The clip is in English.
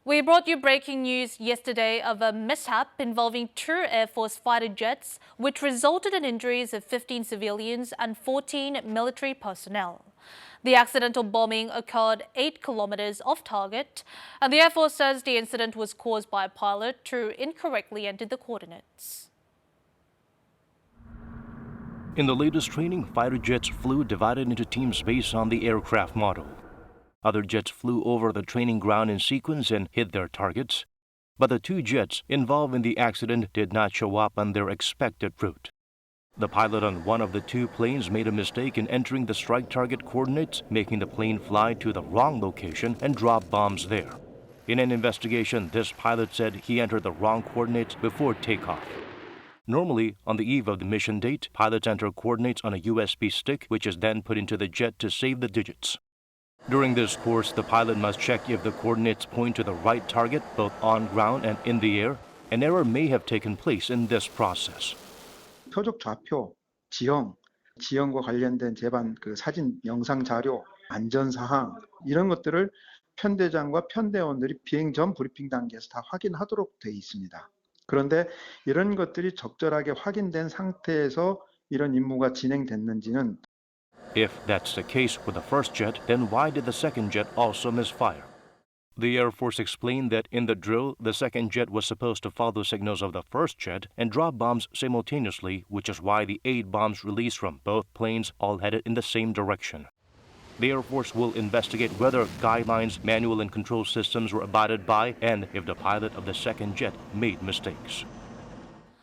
We brought you breaking news yesterday of a mishap involving two Air Force fighter jets, which resulted in injuries of 15 civilians and 14 military personnel. The accidental bombing occurred 8 kilometers off target, and the Air Force says the incident was caused by a pilot who incorrectly entered the coordinates. In the latest training, fighter jets flew divided into teams based on the aircraft model. Other jets flew over the training ground in sequence and hit their targets, but the two jets involved in the accident did not show up on their expected route. The pilot on one of the two planes made a mistake in entering the strike target coordinates, making the plane fly to the wrong location and drop bombs there. In an investigation, this pilot said he entered the wrong coordinates before takeoff. Normally, on the eve of the mission date, pilots enter coordinates on a USB stick, which is then put into the jet to save the digits. During this course, the pilot must check if the coordinates point to the right target, both on ground and in the air. An error may have taken place in this process. 표적 좌표, 지형과 관련된 제반 사진, 영상 자료, 안전 사항 이런 것들을 편대장과 편대원들이 비행 전 브리핑 단계에서 다 확인하도록 되어 있습니다. 그런데 이런 것들이 적절하게 확인된 상태에서 이런 임무가 진행됐는지는 If that's the case with the first jet, then why did the second jet also misfire? The Air Force explained that in the drill, the second jet was supposed to follow signals of the first jet and drop bombs simultaneously, which is why the 8 bombs released from both planes all headed in the same direction. The Air Force will investigate whether guidelines, manual and control systems were abided by and if the pilot of the second jet made mistakes.